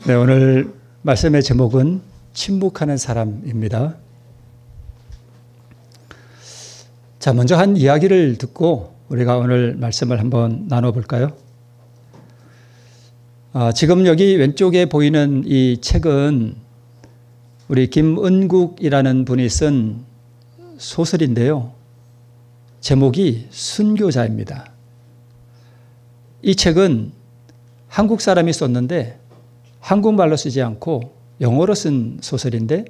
네, 오늘 말씀의 제목은 침묵하는 사람입니다. 자, 먼저 한 이야기를 듣고 우리가 오늘 말씀을 한번 나눠볼까요? 지금 여기 왼쪽에 보이는 이 책은 우리 김은국이라는 분이 쓴 소설인데요. 제목이 순교자입니다. 이 책은 한국 사람이 썼는데 한국말로 쓰지 않고 영어로 쓴 소설인데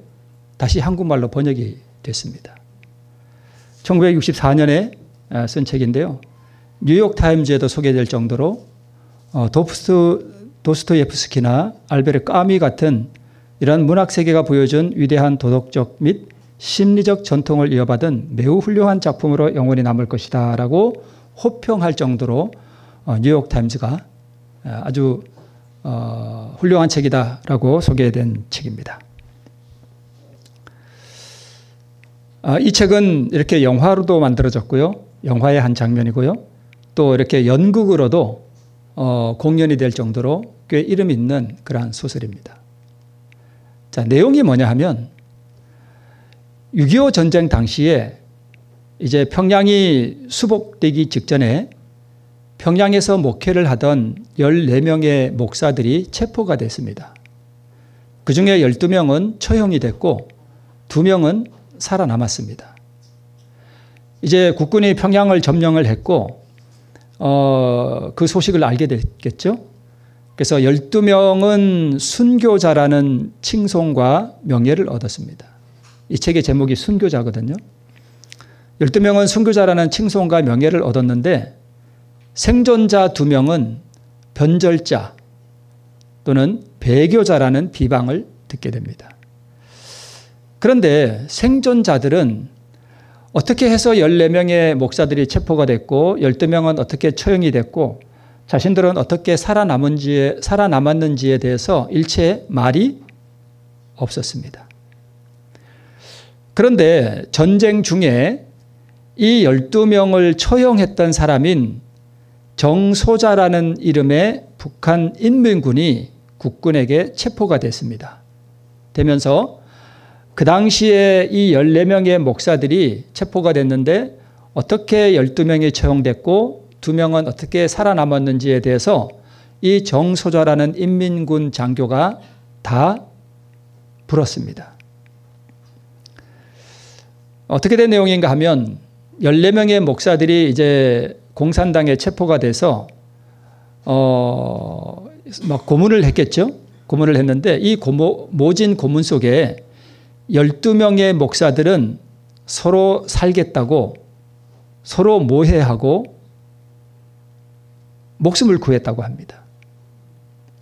다시 한국말로 번역이 됐습니다. 1964년에 쓴 책인데요. 뉴욕타임즈에도 소개될 정도로 도스토예프스키나 알베르 까미 같은 이런 문학 세계가 보여준 위대한 도덕적 및 심리적 전통을 이어받은 매우 훌륭한 작품으로 영원히 남을 것이다 라고 호평할 정도로 뉴욕타임즈가 아주 훌륭한 책이다라고 소개된 책입니다. 이 책은 이렇게 영화로도 만들어졌고요. 영화의 한 장면이고요. 또 이렇게 연극으로도 공연이 될 정도로 꽤 이름 있는 그러한 소설입니다. 자, 내용이 뭐냐 하면 6.25 전쟁 당시에 이제 평양이 수복되기 직전에 평양에서 목회를 하던 14명의 목사들이 체포가 됐습니다. 그 중에 12명은 처형이 됐고 2명은 살아남았습니다. 이제 국군이 평양을 점령을 했고 그 소식을 알게 됐겠죠. 그래서 12명은 순교자라는 칭송과 명예를 얻었습니다. 이 책의 제목이 순교자거든요. 12명은 순교자라는 칭송과 명예를 얻었는데 생존자 2명은 변절자 또는 배교자라는 비방을 듣게 됩니다. 그런데 생존자들은 어떻게 해서 14명의 목사들이 체포가 됐고 12명은 어떻게 처형이 됐고 자신들은 어떻게 살아남았는지에 대해서 일체 말이 없었습니다. 그런데 전쟁 중에 이 12명을 처형했던 사람인 정소자라는 이름의 북한 인민군이 국군에게 체포가 됐습니다. 되면서 그 당시에 이 14명의 목사들이 체포가 됐는데 어떻게 12명이 처형됐고 2명은 어떻게 살아남았는지에 대해서 이 정소자라는 인민군 장교가 다 불었습니다. 어떻게 된 내용인가 하면 14명의 목사들이 이제 공산당에 체포가 돼서 막 고문을 했겠죠. 고문을 했는데 이 모진 고문 속에 12명의 목사들은 서로 살겠다고 서로 모해하고 목숨을 구했다고 합니다.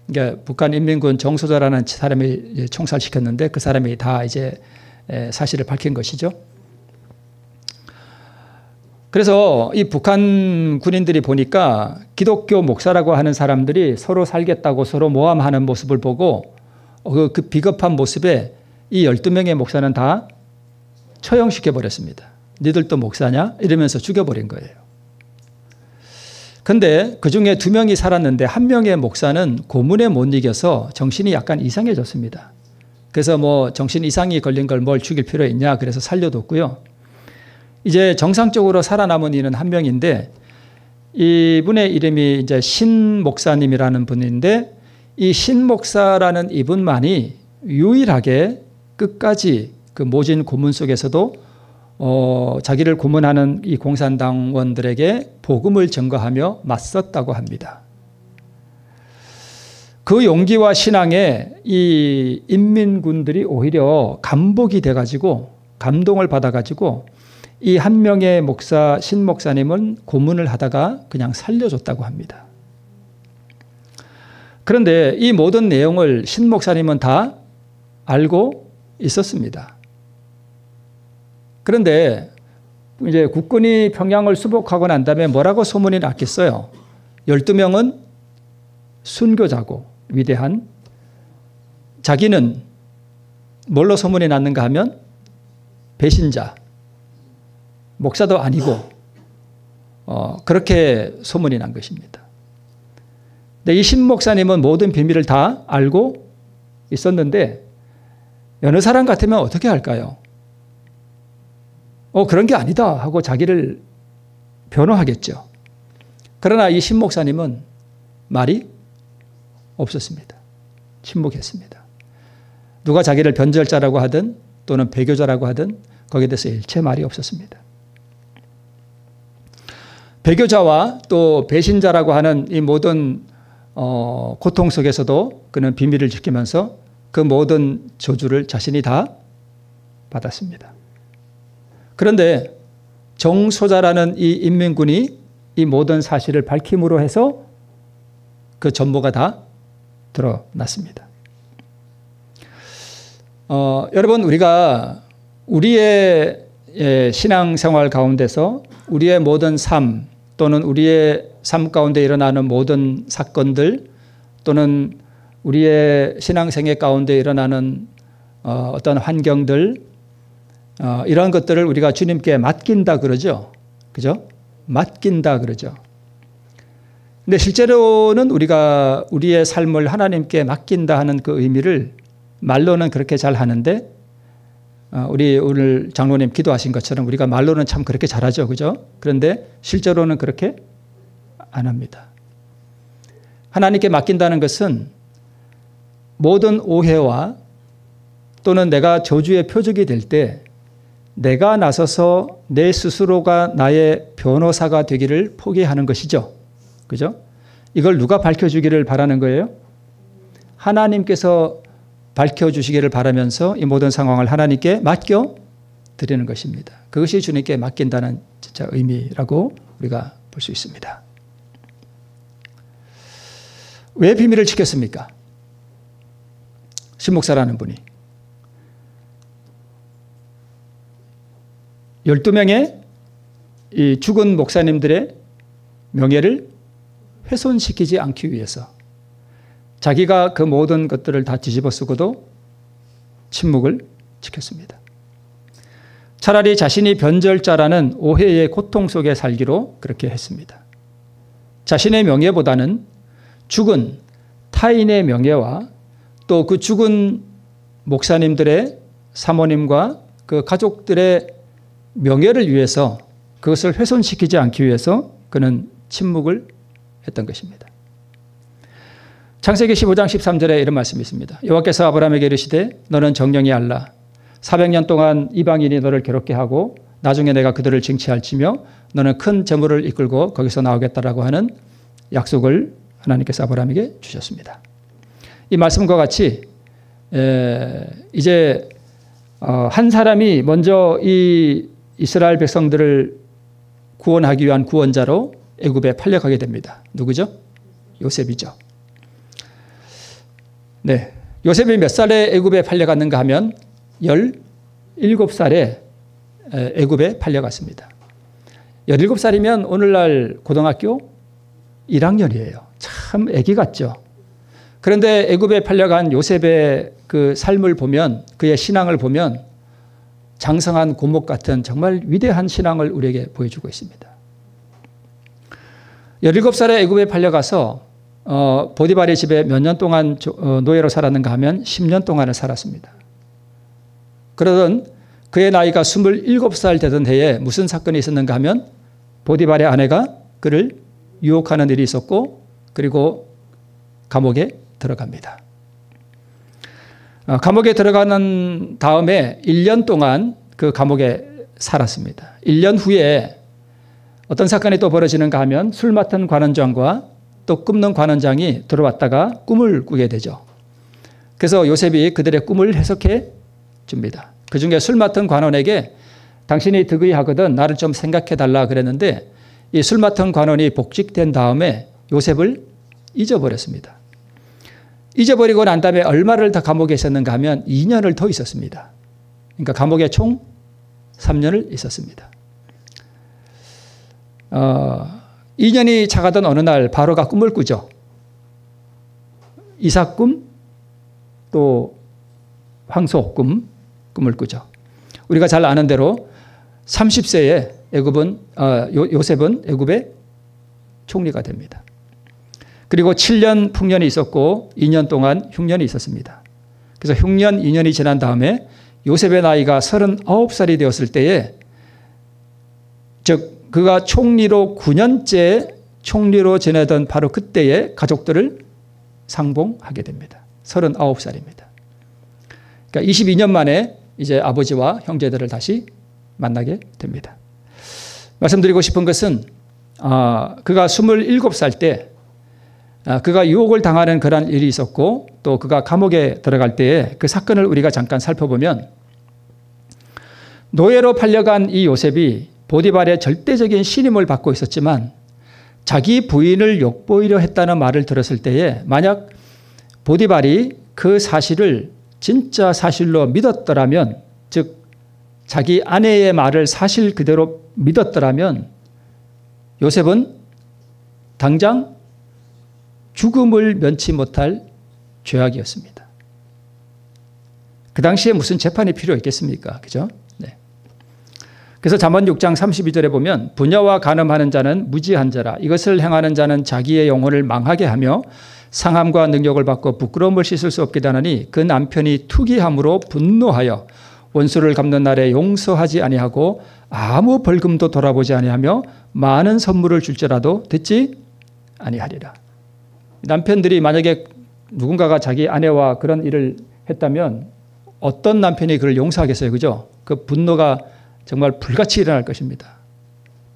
그러니까 북한 인민군 정소자라는 사람이 총살시켰는데 그 사람이 다 이제 사실을 밝힌 것이죠. 그래서 이 북한 군인들이 보니까 기독교 목사라고 하는 사람들이 서로 살겠다고 서로 모함하는 모습을 보고 그 비겁한 모습에 이 12명의 목사는 다 처형시켜버렸습니다. 니들도 목사냐? 이러면서 죽여버린 거예요. 그런데 그중에 2명이 살았는데 1명의 목사는 고문에 못 이겨서 정신이 약간 이상해졌습니다. 그래서 뭐 정신 이상이 걸린 걸 뭘 죽일 필요 있냐 그래서 살려뒀고요. 이제 정상적으로 살아남은 이는 1명인데 이분의 이름이 이제 신 목사님이라는 분인데 이 신 목사라는 이분만이 유일하게 끝까지 그 모진 고문 속에서도 자기를 고문하는 이 공산당원들에게 복음을 전거하며 맞섰다고 합니다. 그 용기와 신앙에 이 인민군들이 오히려 감복이 돼가지고 감동을 받아가지고 이 1명의 목사, 신 목사님은 고문을 하다가 그냥 살려줬다고 합니다. 그런데 이 모든 내용을 신 목사님은 다 알고 있었습니다. 그런데 이제 국군이 평양을 수복하고 난 다음에 뭐라고 소문이 났겠어요? 12명은 순교자고 위대한 자기는 뭘로 소문이 났는가 하면 배신자, 목사도 아니고 그렇게 소문이 난 것입니다. 근데 이 신 목사님은 모든 비밀을 다 알고 있었는데 여느 사람 같으면 어떻게 할까요? 그런 게 아니다 하고 자기를 변호하겠죠. 그러나 이 신 목사님은 말이 없었습니다. 침묵했습니다. 누가 자기를 변절자라고 하든 또는 배교자라고 하든 거기에 대해서 일체 말이 없었습니다. 배교자와 또 배신자라고 하는 이 모든 고통 속에서도 그는 비밀을 지키면서 그 모든 저주를 자신이 다 받았습니다. 그런데 정소자라는 이 인민군이 이 모든 사실을 밝힘으로 해서 그 전모가 다 드러났습니다. 여러분, 우리가 우리의 신앙생활 가운데서 우리의 모든 삶 또는 우리의 삶 가운데 일어나는 모든 사건들 또는 우리의 신앙생애 가운데 일어나는 어떤 환경들 이러한 것들을 우리가 주님께 맡긴다 그러죠. 그죠? 맡긴다 그러죠. 근데 실제로는 우리가 우리의 삶을 하나님께 맡긴다 하는 그 의미를 말로는 그렇게 잘 하는데 우리 오늘 장로님 기도하신 것처럼 우리가 말로는 참 그렇게 잘하죠. 그죠? 그런데 실제로는 그렇게 안 합니다. 하나님께 맡긴다는 것은 모든 오해와 또는 내가 저주의 표적이 될 때 내가 나서서 내 스스로가 나의 변호사가 되기를 포기하는 것이죠. 그죠? 이걸 누가 밝혀주기를 바라는 거예요? 하나님께서 밝혀주시기를 바라면서 이 모든 상황을 하나님께 맡겨드리는 것입니다. 그것이 주님께 맡긴다는 진짜 의미라고 우리가 볼 수 있습니다. 왜 비밀을 지켰습니까? 신목사라는 분이 12명의 이 죽은 목사님들의 명예를 훼손시키지 않기 위해서 자기가 그 모든 것들을 다 뒤집어 쓰고도 침묵을 지켰습니다. 차라리 자신이 변절자라는 오해의 고통 속에 살기로 그렇게 했습니다. 자신의 명예보다는 죽은 타인의 명예와 또 그 죽은 목사님들의 사모님과 그 가족들의 명예를 위해서 그것을 훼손시키지 않기 위해서 그는 침묵을 했던 것입니다. 창세기 15장 13절에 이런 말씀이 있습니다. 여호와께서 아브라함에게 이르시되 너는 정령이 알라. 400년 동안 이방인이 너를 괴롭게 하고 나중에 내가 그들을 징치할지며 너는 큰 재물을 이끌고 거기서 나오겠다라고 하는 약속을 하나님께서 아브라함에게 주셨습니다. 이 말씀과 같이 이제 한 사람이 먼저 이 이스라엘 백성들을 구원하기 위한 구원자로 애굽에 팔려가게 됩니다. 누구죠? 요셉이죠. 네, 요셉이 몇 살에 애굽에 팔려갔는가 하면 17살에 애굽에 팔려갔습니다. 17살이면 오늘날 고등학교 1학년이에요. 참 애기 같죠. 그런데 애굽에 팔려간 요셉의 그 삶을 보면 그의 신앙을 보면 장성한 고목 같은 정말 위대한 신앙을 우리에게 보여주고 있습니다. 17살에 애굽에 팔려가서 보디발의 집에 몇 년 동안 노예로 살았는가 하면 10년 동안을 살았습니다. 그러던 그의 나이가 27살 되던 해에 무슨 사건이 있었는가 하면 보디발의 아내가 그를 유혹하는 일이 있었고 그리고 감옥에 들어갑니다. 감옥에 들어가는 다음에 1년 동안 그 감옥에 살았습니다. 1년 후에 어떤 사건이 또 벌어지는가 하면 술 맡은 관원장과 또 굽는 관원장이 들어왔다가 꿈을 꾸게 되죠. 그래서 요셉이 그들의 꿈을 해석해 줍니다. 그중에 술 맡은 관원에게 당신이 득의하거든 나를 좀 생각해 달라 그랬는데 이 술 맡은 관원이 복직된 다음에 요셉을 잊어버렸습니다. 잊어버리고 난 다음에 얼마를 더 감옥에 있었는가 하면 2년을 더 있었습니다. 그러니까 감옥에 총 3년을 있었습니다. 2년이 차가던 어느 날 바로가 꿈을 꾸죠. 이삭 꿈, 또 황소 꿈을 꾸죠. 우리가 잘 아는 대로 30세에 요셉은 애굽의 총리가 됩니다. 그리고 7년 풍년이 있었고 2년 동안 흉년이 있었습니다. 그래서 흉년 2년이 지난 다음에 요셉의 나이가 39살이 되었을 때에, 즉 그가 총리로 9년째 총리로 지내던 바로 그때에 가족들을 상봉하게 됩니다. 39살입니다. 그러니까 22년 만에 이제 아버지와 형제들을 다시 만나게 됩니다. 말씀드리고 싶은 것은 그가 27살 때 그가 유혹을 당하는 그런 일이 있었고, 또 그가 감옥에 들어갈 때에 그 사건을 우리가 잠깐 살펴보면, 노예로 팔려간 이 요셉이 보디발의 절대적인 신임을 받고 있었지만 자기 부인을 욕보이려 했다는 말을 들었을 때에, 만약 보디발이 그 사실을 진짜 사실로 믿었더라면, 즉 자기 아내의 말을 사실 그대로 믿었더라면 요셉은 당장 죽음을 면치 못할 죄악이었습니다. 그 당시에 무슨 재판이 필요했겠습니까? 그죠? 네. 그래서 잠언 6장 32절에 보면, 부녀와 간음하는 자는 무지한 자라. 이것을 행하는 자는 자기의 영혼을 망하게 하며 상함과 능력을 받고 부끄러움을 씻을 수 없게 되나니, 그 남편이 투기함으로 분노하여 원수를 갚는 날에 용서하지 아니하고 아무 벌금도 돌아보지 아니하며 많은 선물을 줄지라도 듣지 아니하리라. 남편들이 만약에 누군가가 자기 아내와 그런 일을 했다면 어떤 남편이 그를 용서하겠어요? 그죠? 그 분노가 정말 불같이 일어날 것입니다.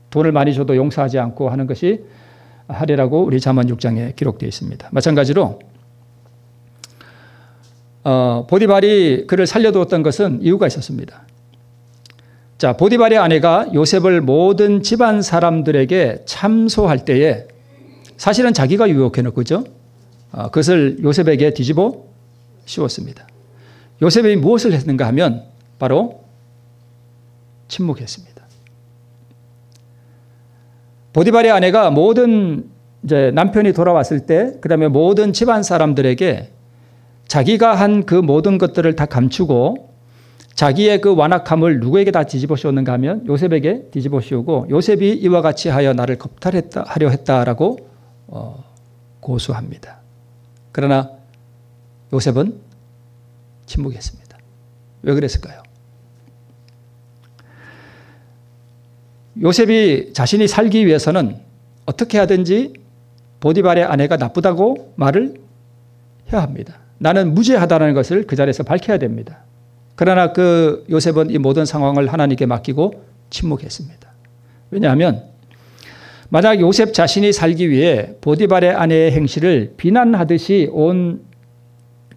돈을 많이 줘도 용서하지 않고 하는 것이 하리라고 우리 잠언 6장에 기록되어 있습니다. 마찬가지로 보디발이 그를 살려두었던 것은 이유가 있었습니다. 자, 보디발의 아내가 요셉을 모든 집안 사람들에게 참소할 때에 사실은 자기가 유혹해놓고, 그죠? 그것을 요셉에게 뒤집어 씌웠습니다. 요셉이 무엇을 했는가 하면 바로 침묵했습니다. 보디발의 아내가 모든 이제 남편이 돌아왔을 때, 그 다음에 모든 집안 사람들에게 자기가 한 그 모든 것들을 다 감추고 자기의 그 완악함을 누구에게 다 뒤집어 씌웠는가 하면 요셉에게 뒤집어 씌우고, 요셉이 이와 같이 하여 나를 겁탈하려 했다라고 고소합니다. 그러나 요셉은 침묵했습니다. 왜 그랬을까요? 요셉이 자신이 살기 위해서는 어떻게 하든지 보디발의 아내가 나쁘다고 말을 해야 합니다. 나는 무죄하다는 것을 그 자리에서 밝혀야 됩니다. 그러나 그 요셉은 이 모든 상황을 하나님께 맡기고 침묵했습니다. 왜냐하면 만약 요셉 자신이 살기 위해 보디발의 아내의 행실을 비난하듯이 온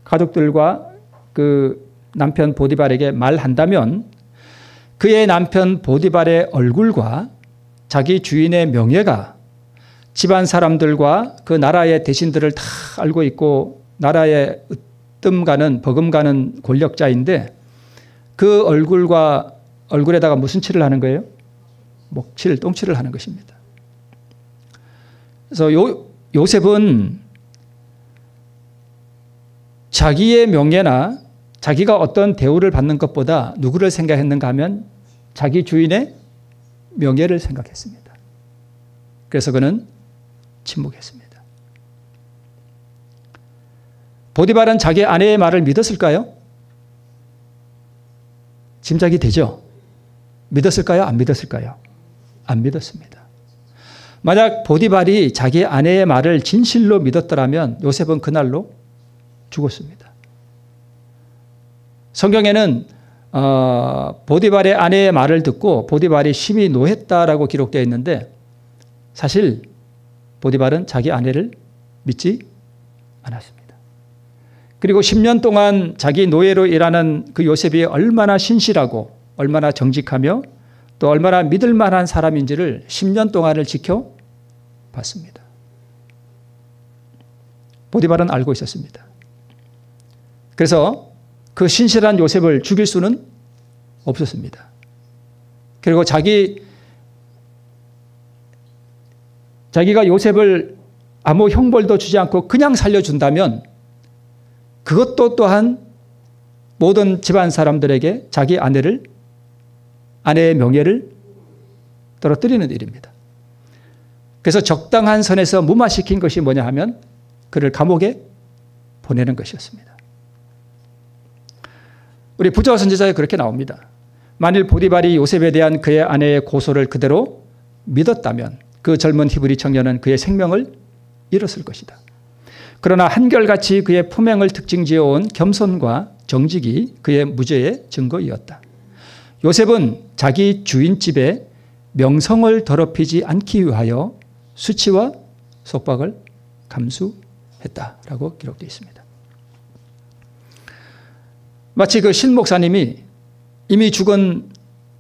가족들과 그 남편 보디발에게 말한다면, 그의 남편 보디발의 얼굴과 자기 주인의 명예가 집안 사람들과 그 나라의 대신들을 다 알고 있고, 나라에 으뜸가는 버금가는 권력자인데 그 얼굴에다가 무슨 칠을 하는 거예요? 목칠, 똥칠을 하는 것입니다. 그래서 요셉은 자기의 명예나 자기가 어떤 대우를 받는 것보다 누구를 생각했는가 하면 자기 주인의 명예를 생각했습니다. 그래서 그는 침묵했습니다. 보디발은 자기 아내의 말을 믿었을까요? 짐작이 되죠? 믿었을까요? 안 믿었을까요? 안 믿었습니다. 만약 보디발이 자기 아내의 말을 진실로 믿었더라면 요셉은 그날로 죽었습니다. 성경에는 보디발의 아내의 말을 듣고 보디발이 심히 노했다라고 기록되어 있는데, 사실 보디발은 자기 아내를 믿지 않았습니다. 그리고 10년 동안 자기 노예로 일하는 그 요셉이 얼마나 신실하고 얼마나 정직하며 또 얼마나 믿을 만한 사람인지를 10년 동안을 지켜봤습니다. 보디발은 알고 있었습니다. 그래서 그 신실한 요셉을 죽일 수는 없었습니다. 그리고 자기가 요셉을 아무 형벌도 주지 않고 그냥 살려준다면 그것도 또한 모든 집안 사람들에게 자기 아내의 명예를 떨어뜨리는 일입니다. 그래서 적당한 선에서 무마시킨 것이 뭐냐 하면 그를 감옥에 보내는 것이었습니다. 우리 부조와 선지자에 그렇게 나옵니다. 만일 보디발이 요셉에 대한 그의 아내의 고소를 그대로 믿었다면 그 젊은 히브리 청년은 그의 생명을 잃었을 것이다. 그러나 한결같이 그의 품행을 특징지어온 겸손과 정직이 그의 무죄의 증거이었다. 요셉은 자기 주인집에 명성을 더럽히지 않기 위하여 수치와 속박을 감수했다라고 기록되어 있습니다. 마치 그 신 목사님이 이미 죽은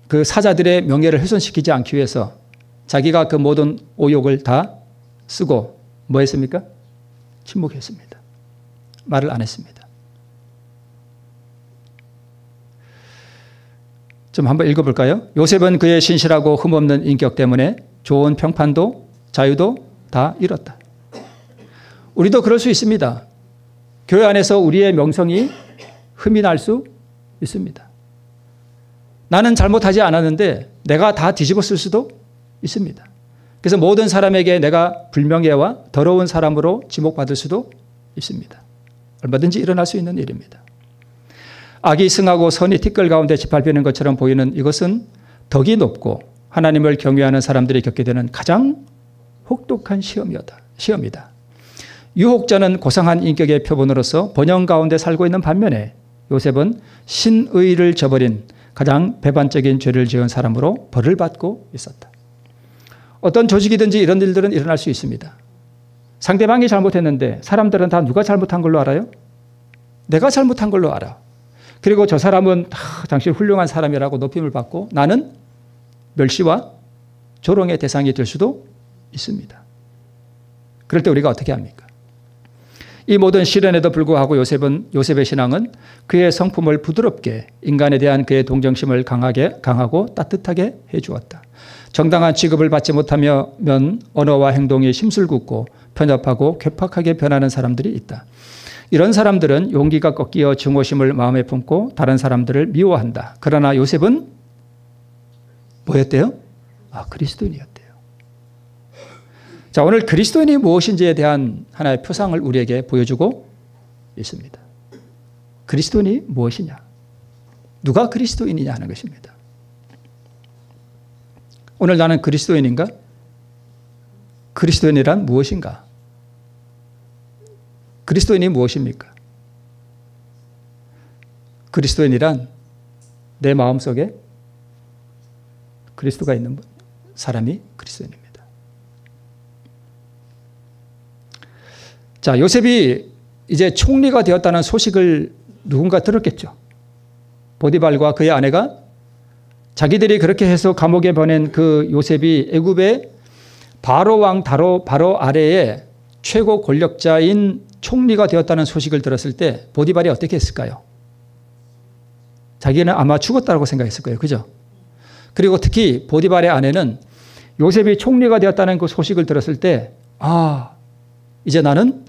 그 사자들의 명예를 훼손시키지 않기 위해서 자기가 그 모든 오욕을 다 쓰고 뭐 했습니까? 침묵했습니다. 말을 안 했습니다. 좀 한번 읽어볼까요? 요셉은 그의 신실하고 흠없는 인격 때문에 좋은 평판도 자유도 다 잃었다. 우리도 그럴 수 있습니다. 교회 안에서 우리의 명성이 흠이 날 수 있습니다. 나는 잘못하지 않았는데 내가 다 뒤집었을 수도 있습니다. 그래서 모든 사람에게 내가 불명예와 더러운 사람으로 지목받을 수도 있습니다. 얼마든지 일어날 수 있는 일입니다. 악이 승하고 선이 티끌 가운데 짓밟히는 것처럼 보이는 이것은 덕이 높고 하나님을 경외하는 사람들이 겪게 되는 가장 혹독한 시험이다. 유혹자는 고상한 인격의 표본으로서 번영 가운데 살고 있는 반면에 요셉은 신의를 저버린 가장 배반적인 죄를 지은 사람으로 벌을 받고 있었다. 어떤 조직이든지 이런 일들은 일어날 수 있습니다. 상대방이 잘못했는데 사람들은 다 누가 잘못한 걸로 알아요? 내가 잘못한 걸로 알아. 그리고 저 사람은 당신 훌륭한 사람이라고 높임을 받고 나는 멸시와 조롱의 대상이 될 수도 있습니다. 그럴 때 우리가 어떻게 합니까? 이 모든 시련에도 불구하고 요셉의 신앙은 그의 성품을 부드럽게 인간에 대한 그의 동정심을 강하고 따뜻하게 해주었다. 정당한 취급을 받지 못하면 언어와 행동이 심술궂고 편협하고 괴팍하게 변하는 사람들이 있다. 이런 사람들은 용기가 꺾여 증오심을 마음에 품고 다른 사람들을 미워한다. 그러나 요셉은 뭐였대요? 그리스도인이었대요. 자, 오늘 그리스도인이 무엇인지에 대한 하나의 표상을 우리에게 보여주고 있습니다. 그리스도인이 무엇이냐? 누가 그리스도인이냐 하는 것입니다. 오늘 나는 그리스도인인가? 그리스도인이란 무엇인가? 그리스도인이 무엇입니까? 그리스도인이란 내 마음속에 그리스도가 있는 사람이 그리스도인입니다. 자, 요셉이 이제 총리가 되었다는 소식을 누군가 들었겠죠. 보디발과 그의 아내가 자기들이 그렇게 해서 감옥에 보낸 그 요셉이 애굽의 바로 왕 바로 아래에 최고 권력자인 총리가 되었다는 소식을 들었을 때 보디발이 어떻게 했을까요? 자기는 아마 죽었다고 생각했을 거예요. 그죠? 그리고 특히 보디발의 아내는 요셉이 총리가 되었다는 그 소식을 들었을 때 이제 나는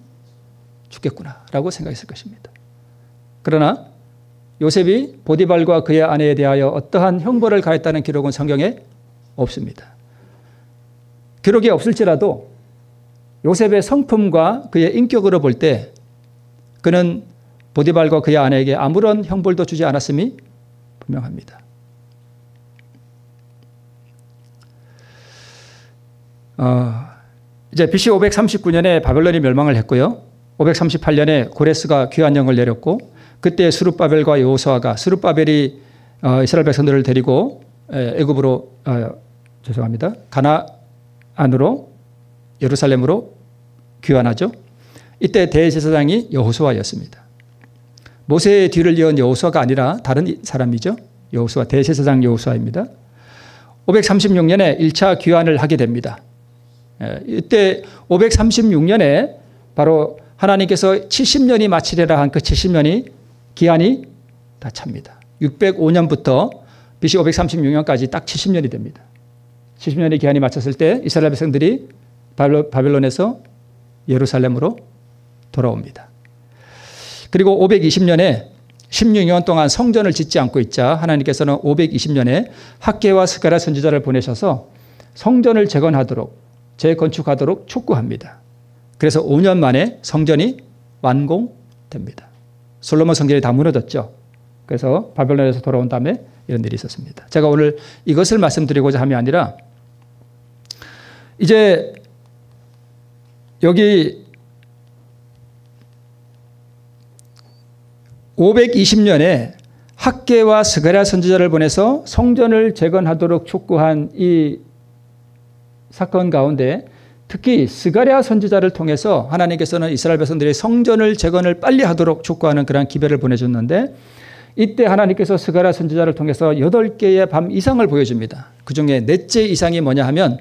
죽겠구나라고 생각했을 것입니다. 그러나 요셉이 보디발과 그의 아내에 대하여 어떠한 형벌을 가했다는 기록은 성경에 없습니다. 기록이 없을지라도 요셉의 성품과 그의 인격으로 볼 때 그는 보디발과 그의 아내에게 아무런 형벌도 주지 않았음이 분명합니다. 이제 BC 539년에 바벨론이 멸망을 했고요. 538년에 고레스가 귀환령을 내렸고 그때 스룹바벨과 여호수아가 스룹바벨이 이스라엘 백성들을 데리고 애굽으로 가나안으로 예루살렘으로 귀환하죠. 이때 대제사장이 여호수아였습니다. 모세의 뒤를 이은 여호수아가 아니라 다른 사람이죠. 여호수아, 대제사장 여호수아입니다. 536년에 1차 귀환을 하게 됩니다. 이때 536년에 바로 하나님께서 70년이 마치리라 한 그 70년이 기한이 다 찹니다. 605년부터 BC 536년까지 딱 70년이 됩니다. 70년의 기한이 마쳤을 때 이스라엘 백성들이 바벨론에서 예루살렘으로 돌아옵니다. 그리고 520년에 16년 동안 성전을 짓지 않고 있자 하나님께서는 520년에 학개와 스가랴 선지자를 보내셔서 성전을 재건축하도록 촉구합니다. 그래서 5년 만에 성전이 완공됩니다. 솔로몬 성전이 다 무너졌죠. 그래서 바벨론에서 돌아온 다음에 이런 일이 있었습니다. 제가 오늘 이것을 말씀드리고자 함이 아니라 이제 여기 520년에 학개와 스가랴 선지자를 보내서 성전을 재건하도록 촉구한 이 사건 가운데 특히 스가랴 선지자를 통해서 하나님께서는 이스라엘 백성들이 성전을 재건을 빨리 하도록 촉구하는 그러한 기별을 보내줬는데 이때 하나님께서 스가랴 선지자를 통해서 8개의 밤 이상을 보여줍니다. 그중에 넷째 이상이 뭐냐 하면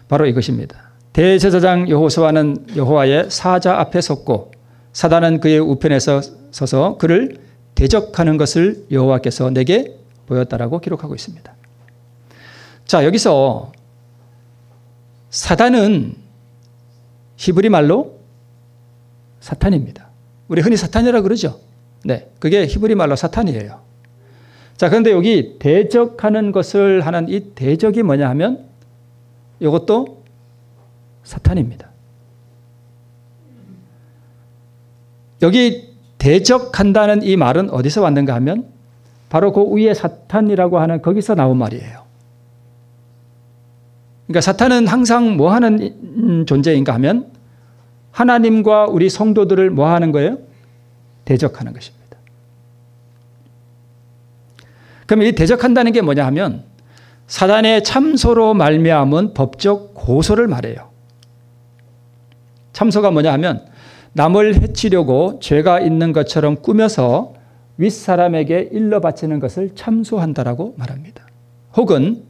바로 이것입니다. 대제사장 여호수아는 여호와의 사자 앞에 섰고 사단은 그의 우편에서 서서 그를 대적하는 것을 여호와께서 내게 보였다라고 기록하고 있습니다. 자, 여기서 사단은 히브리 말로 사탄입니다. 우리 흔히 사탄이라고 그러죠. 네, 그게 히브리 말로 사탄이에요. 자, 그런데 여기 대적하는 것을 하는 이 대적이 뭐냐 하면 이것도 사탄입니다. 여기 대적한다는 이 말은 어디서 왔는가 하면 바로 그 위에 사탄이라고 하는 거기서 나온 말이에요. 그러니까 사탄은 항상 뭐 하는 존재인가 하면 하나님과 우리 성도들을 뭐 하는 거예요? 대적하는 것입니다. 그럼 이 대적한다는 게 뭐냐 하면 사단의 참소로 말미암은 법적 고소를 말해요. 참소가 뭐냐 하면 남을 해치려고 죄가 있는 것처럼 꾸며서 윗사람에게 일러 바치는 것을 참소한다라고 말합니다. 혹은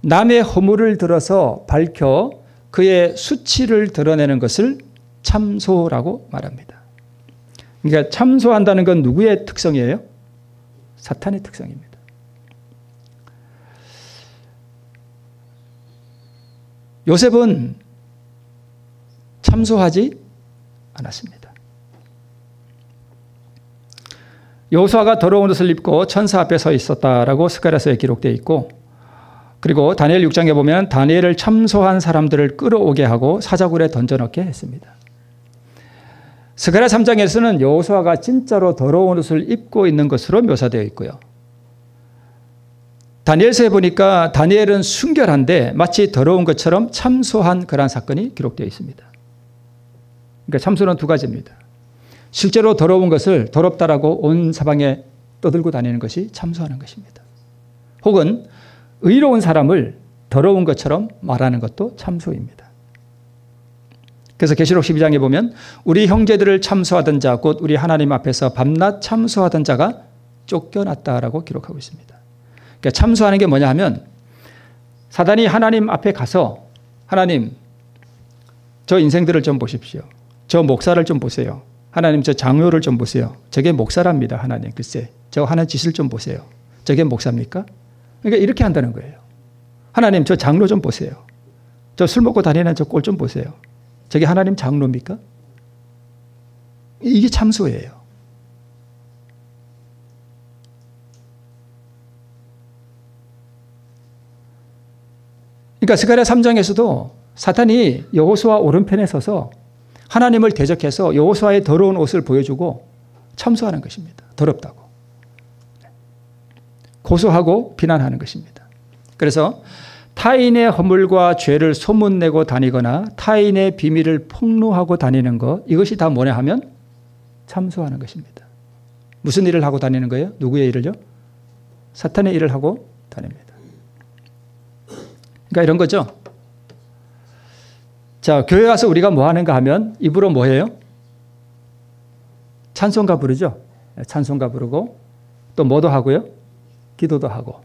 남의 허물을 들어서 밝혀 그의 수치를 드러내는 것을 참소라고 말합니다. 그러니까 참소한다는 건 누구의 특성이에요? 사탄의 특성입니다. 요셉은 참소하지 않았습니다. 여호수아가 더러운 옷을 입고 천사 앞에 서 있었다라고 스가랴서에 기록되어 있고 그리고 다니엘 6장에 보면 다니엘을 참소한 사람들을 끌어오게 하고 사자굴에 던져넣게 했습니다. 스가랴 3장에서는 여호수아가 진짜로 더러운 옷을 입고 있는 것으로 묘사되어 있고요. 다니엘서에 보니까 다니엘은 순결한데 마치 더러운 것처럼 참소한 그러한 사건이 기록되어 있습니다. 그러니까 참소는 두 가지입니다. 실제로 더러운 것을 더럽다라고 온 사방에 떠들고 다니는 것이 참소하는 것입니다. 혹은 의로운 사람을 더러운 것처럼 말하는 것도 참소입니다. 그래서 계시록 12장에 보면 우리 형제들을 참소하던 자 곧 우리 하나님 앞에서 밤낮 참소하던 자가 쫓겨났다라고 기록하고 있습니다. 그러니까 참소하는 게 뭐냐 하면 사단이 하나님 앞에 가서 하나님 저 인생들을 좀 보십시오. 저 목사를 좀 보세요. 하나님 저 장로를 좀 보세요. 저게 목사랍니다. 하나님 글쎄 저 하는 짓을 좀 보세요. 저게 목사입니까? 그러니까 이렇게 한다는 거예요. 하나님 저 장로 좀 보세요. 저 술 먹고 다니는 저 꼴 좀 보세요. 저게 하나님 장로입니까? 이게 참소예요. 그러니까 스가랴 3장에서도 사탄이 여호수아 오른편에 서서 하나님을 대적해서 여호수아의 더러운 옷을 보여주고 참소하는 것입니다. 더럽다고. 고소하고 비난하는 것입니다. 그래서 타인의 허물과 죄를 소문내고 다니거나 타인의 비밀을 폭로하고 다니는 것 이것이 다 뭐냐 하면 참소하는 것입니다. 무슨 일을 하고 다니는 거예요? 누구의 일을요? 사탄의 일을 하고 다닙니다. 그러니까 이런 거죠. 자, 교회 와서 우리가 뭐 하는가 하면 입으로 뭐 해요? 찬송가 부르죠. 찬송가 부르고 또 뭐도 하고요? 기도도 하고.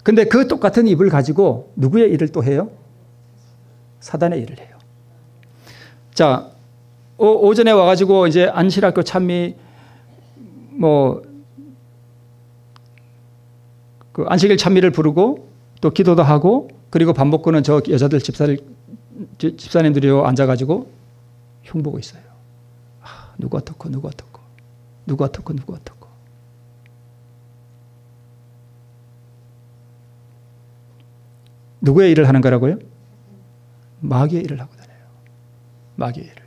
근데 그 똑같은 입을 가지고 누구의 일을 또 해요? 사단의 일을 해요. 자, 오전에 와가지고 이제 안실학교 찬미 그 안식일 찬미를 부르고 또 기도도 하고 그리고 밥 먹고는 저 여자들 집사님들이 앉아가지고 흉보고 있어요. 아, 누구 어떻고 누구 어떻고 누구 어떻고 누구 어떻고. 누구의 일을 하는 거라고요? 마귀의 일을 하고 다녀요. 마귀의 일을.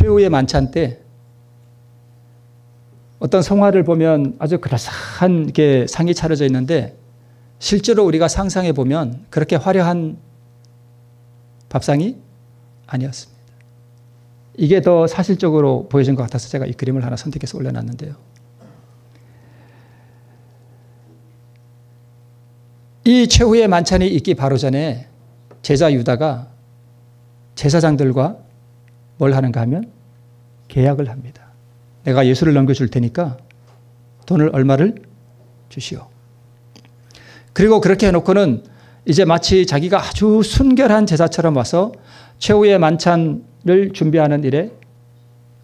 최후의 만찬 때 어떤 성화를 보면 아주 그럴싸한 게 상이 차려져 있는데 실제로 우리가 상상해 보면 그렇게 화려한 밥상이 아니었습니다. 이게 더 사실적으로 보여진 것 같아서 제가 이 그림을 하나 선택해서 올려놨는데요. 이 최후의 만찬이 있기 바로 전에 제자 유다가 제사장들과 뭘 하는가 하면 계약을 합니다. 내가 예수를 넘겨줄 테니까 돈을 얼마를 주시오. 그리고 그렇게 해놓고는 이제 마치 자기가 아주 순결한 제사처럼 와서 최후의 만찬을 준비하는 일에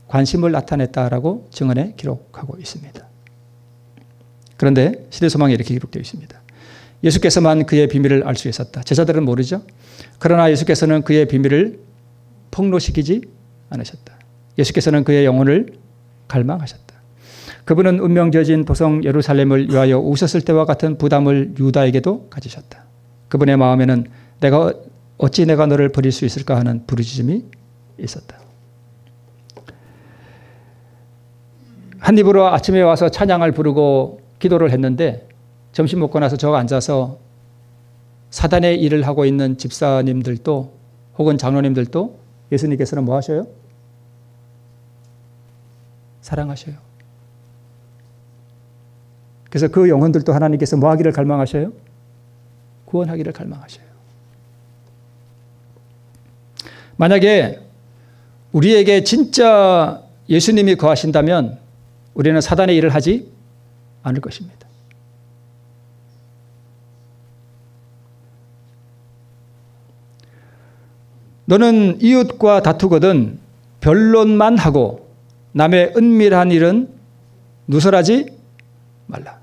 관심을 나타냈다라고 증언에 기록하고 있습니다. 그런데 시대소망에 이렇게 기록되어 있습니다. 예수께서만 그의 비밀을 알 수 있었다. 제자들은 모르죠. 그러나 예수께서는 그의 비밀을 폭로시키지 않으셨다. 예수께서는 그의 영혼을 갈망하셨다. 그분은 운명저진 도성 예루살렘을 위하여 우셨을 때와 같은 부담을 유다에게도 가지셨다. 그분의 마음에는 어찌 내가 너를 버릴 수 있을까 하는 부르짖음이 있었다. 한 입으로 아침에 와서 찬양을 부르고 기도를 했는데 점심 먹고 나서 저 앉아서 사단의 일을 하고 있는 집사님들도 혹은 장로님들도 예수님께서는 뭐 하셔요? 사랑하셔요. 그래서 그 영혼들도 하나님께서 뭐 하기를 갈망하셔요? 구원하기를 갈망하셔요. 만약에 우리에게 진짜 예수님이 거하신다면 우리는 사단의 일을 하지 않을 것입니다. 너는 이웃과 다투거든 변론만 하고 남의 은밀한 일은 누설하지 말라.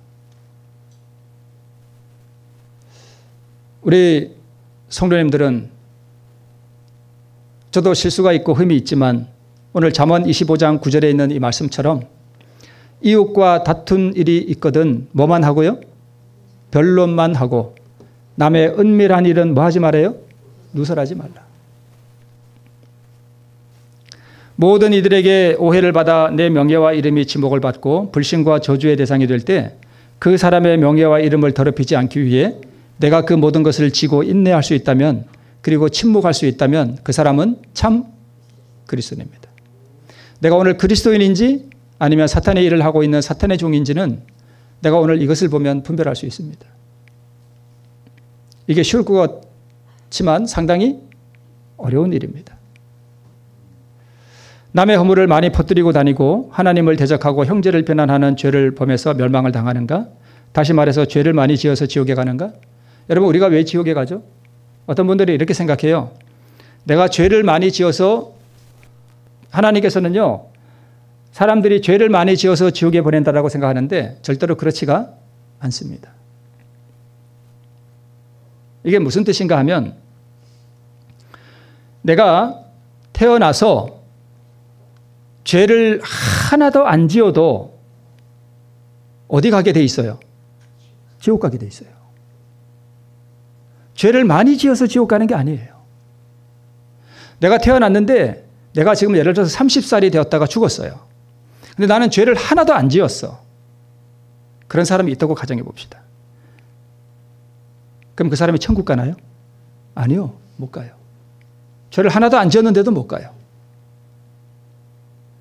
우리 성도님들은 저도 실수가 있고 흠이 있지만 오늘 잠언 25장 9절에 있는 이 말씀처럼 이웃과 다툰 일이 있거든 뭐만 하고요? 변론만 하고 남의 은밀한 일은 뭐 하지 말아요? 누설하지 말라. 모든 이들에게 오해를 받아 내 명예와 이름이 지목을 받고 불신과 저주의 대상이 될 때 그 사람의 명예와 이름을 더럽히지 않기 위해 내가 그 모든 것을 지고 인내할 수 있다면 그리고 침묵할 수 있다면 그 사람은 참 그리스도인입니다. 내가 오늘 그리스도인인지 아니면 사탄의 일을 하고 있는 사탄의 종인지는 내가 오늘 이것을 보면 분별할 수 있습니다. 이게 쉬울 것 같지만 상당히 어려운 일입니다. 남의 허물을 많이 퍼뜨리고 다니고 하나님을 대적하고 형제를 비난하는 죄를 범해서 멸망을 당하는가? 다시 말해서 죄를 많이 지어서 지옥에 가는가? 여러분 우리가 왜 지옥에 가죠? 어떤 분들이 이렇게 생각해요. 내가 죄를 많이 지어서 하나님께서는요. 사람들이 죄를 많이 지어서 지옥에 보낸다라고 생각하는데 절대로 그렇지가 않습니다. 이게 무슨 뜻인가 하면 내가 태어나서 죄를 하나도 안 지어도 어디 가게 돼 있어요? 지옥 가게 돼 있어요. 죄를 많이 지어서 지옥 가는 게 아니에요. 내가 태어났는데 내가 지금 예를 들어서 30살이 되었다가 죽었어요. 근데 나는 죄를 하나도 안 지었어. 그런 사람이 있다고 가정해 봅시다. 그럼 그 사람이 천국 가나요? 아니요. 못 가요. 죄를 하나도 안 지었는데도 못 가요.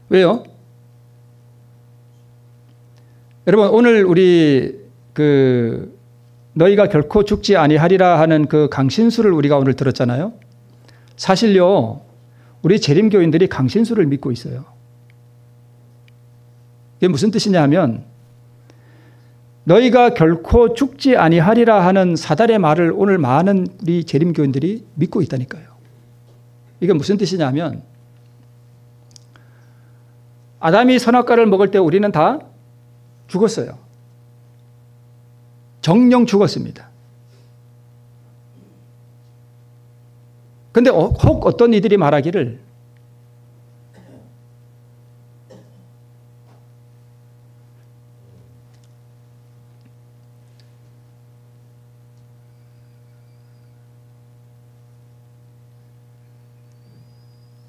왜요? 여러분 오늘 우리 너희가 결코 죽지 아니하리라 하는 그 강신수를 우리가 오늘 들었잖아요. 사실요 우리 재림교인들이 강신수를 믿고 있어요. 이게 무슨 뜻이냐 하면 너희가 결코 죽지 아니하리라 하는 사단의 말을 오늘 많은 우리 재림교인들이 믿고 있다니까요. 이게 무슨 뜻이냐 하면 아담이 선악과를 먹을 때 우리는 다 죽었어요. 정령 죽었습니다. 그런데 혹 어떤 이들이 말하기를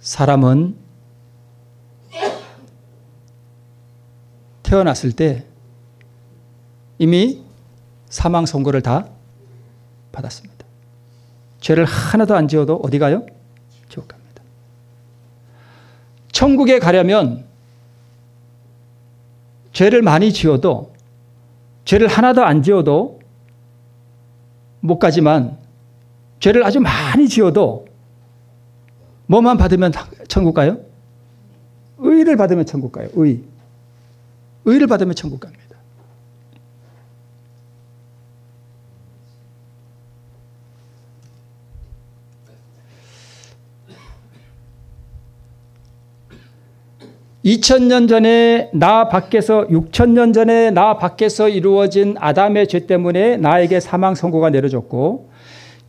사람은 태어났을 때 이미 사망 선고를 다 받았습니다. 죄를 하나도 안 지어도 어디 가요? 지옥 갑니다. 천국에 가려면 죄를 많이 지어도, 죄를 하나도 안 지어도 못 가지만, 죄를 아주 많이 지어도 뭐만 받으면 천국 가요? 의를 받으면 천국 가요. 의를 받으면 천국 갑니다. (2000년) 전에 나 밖에서, 6000년 전에 나 밖에서 이루어진 아담의 죄 때문에 나에게 사망 선고가 내려졌고,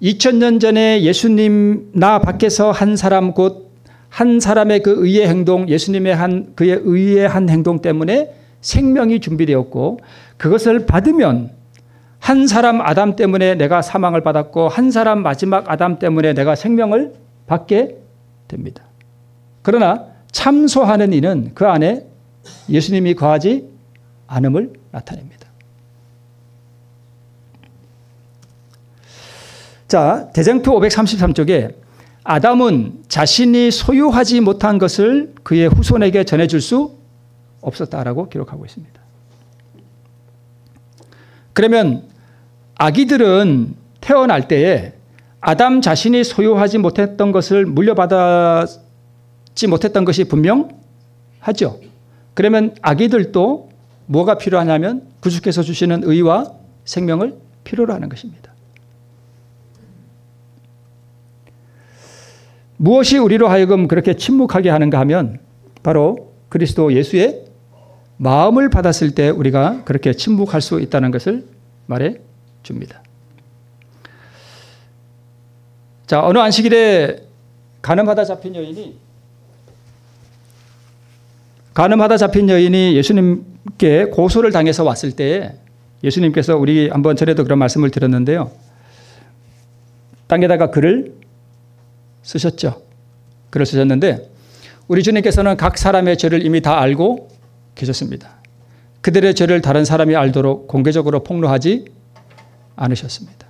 2000년 전에 예수님 나 밖에서 한 사람, 곧 한 사람의 그 의의 행동, 예수님의 그의 의의 한 행동 때문에 생명이 준비되었고, 그것을 받으면 한 사람 아담 때문에 내가 사망을 받았고, 한 사람 마지막 아담 때문에 내가 생명을 받게 됩니다. 그러나 참소하는 이는 그 안에 예수님이 거하지 않음을 나타냅니다. 자, 대쟁투 533쪽에 아담은 자신이 소유하지 못한 것을 그의 후손에게 전해줄 수 없었다라고 기록하고 있습니다. 그러면 아기들은 태어날 때에 아담 자신이 소유하지 못했던 것을 물려받았지 못했던 것이 분명하죠. 그러면 아기들도 뭐가 필요하냐면 구주께서 주시는 의와 생명을 필요로 하는 것입니다. 무엇이 우리로 하여금 그렇게 침묵하게 하는가 하면 바로 그리스도 예수의 마음을 받았을 때 우리가 그렇게 침묵할 수 있다는 것을 말해 줍니다. 자, 어느 안식일에 간음하다 잡힌 여인이 예수님께 고소를 당해서 왔을 때에 예수님께서, 우리 한번 전에도 그런 말씀을 드렸는데요, 땅에다가 글을 쓰셨죠. 글을 쓰셨는데 우리 주님께서는 각 사람의 죄를 이미 다 알고 계셨습니다. 그들의 죄를 다른 사람이 알도록 공개적으로 폭로하지 않으셨습니다.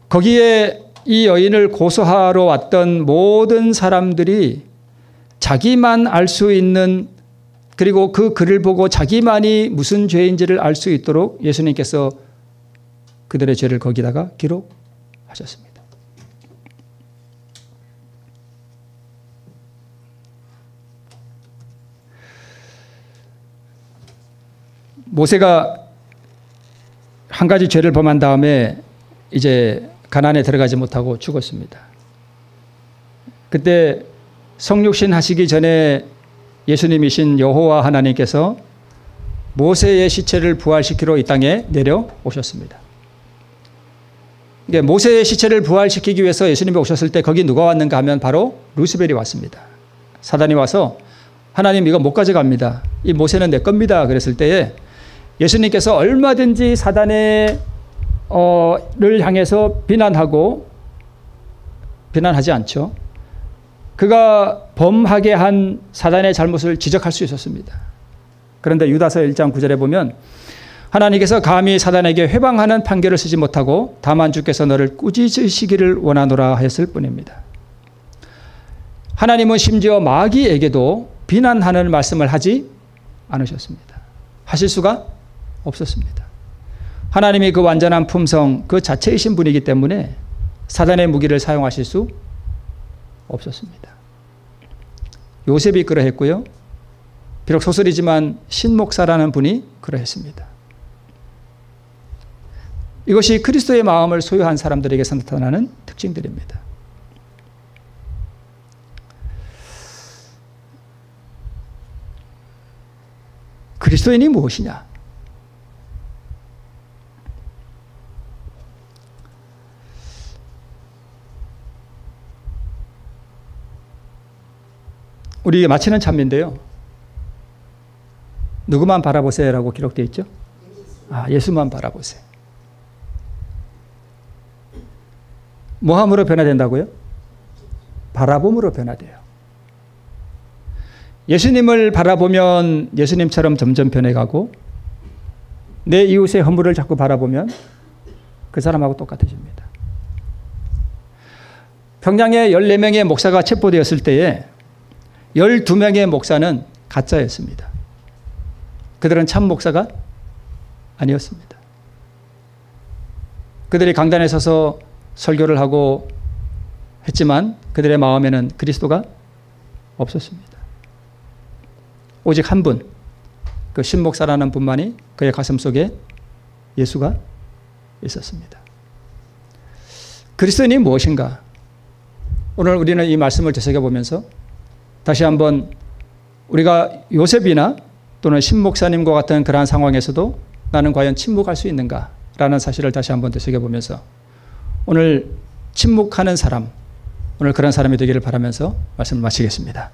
거기에 이 여인을 고소하러 왔던 모든 사람들이 자기만 알 수 있는, 그리고 그 글을 보고 자기만이 무슨 죄인지를 알 수 있도록 예수님께서 그들의 죄를 거기다가 기록하셨습니다. 모세가 한 가지 죄를 범한 다음에 이제 가나안에 들어가지 못하고 죽었습니다. 그때 성육신 하시기 전에 예수님이신 여호와 하나님께서 모세의 시체를 부활시키러 이 땅에 내려오셨습니다. 모세의 시체를 부활시키기 위해서 예수님이 오셨을 때 거기 누가 왔는가 하면 바로 루시벨이 왔습니다. 사단이 와서 하나님 이거 못 가져갑니다. 이 모세는 내 겁니다. 그랬을 때에 예수님께서 얼마든지 사단을 향해서 비난하지 않죠. 그가 범하게 한 사단의 잘못을 지적할 수 있었습니다. 그런데 유다서 1장 9절에 보면 하나님께서 감히 사단에게 회방하는 판결을 쓰지 못하고 다만 주께서 너를 꾸짖으시기를 원하노라 하였을 뿐입니다. 하나님은 심지어 마귀에게도 비난하는 말씀을 하지 않으셨습니다. 하실 수가 없었습니다. 하나님이 그 완전한 품성 그 자체이신 분이기 때문에 사단의 무기를 사용하실 수 없었습니다. 요셉이 그러했고요. 비록 소설이지만 신목사라는 분이 그러했습니다. 이것이 그리스도의 마음을 소유한 사람들에게서 나타나는 특징들입니다. 그리스도인이 무엇이냐? 우리 마치는 찬미인데요. 누구만 바라보세요라고 기록되어 있죠? 예수만 바라보세요. 뭐함으로 변화된다고요? 바라봄으로 변화돼요. 예수님을 바라보면 예수님처럼 점점 변해가고 내 이웃의 허물을 자꾸 바라보면 그 사람하고 똑같아집니다. 평양에 14명의 목사가 체포되었을 때에 12명의 목사는 가짜였습니다. 그들은 참 목사가 아니었습니다. 그들이 강단에 서서 설교를 하고 했지만 그들의 마음에는 그리스도가 없었습니다. 오직 한 분, 그 신목사라는 분만이 그의 가슴 속에 예수가 있었습니다. 그리스도인이 무엇인가? 오늘 우리는 이 말씀을 되새겨보면서 다시 한번 우리가 요셉이나 또는 신목사님과 같은 그러한 상황에서도 나는 과연 침묵할 수 있는가? 라는 사실을 다시 한번 되새겨보면서 오늘 침묵하는 사람, 오늘 그런 사람이 되기를 바라면서 말씀을 마치겠습니다.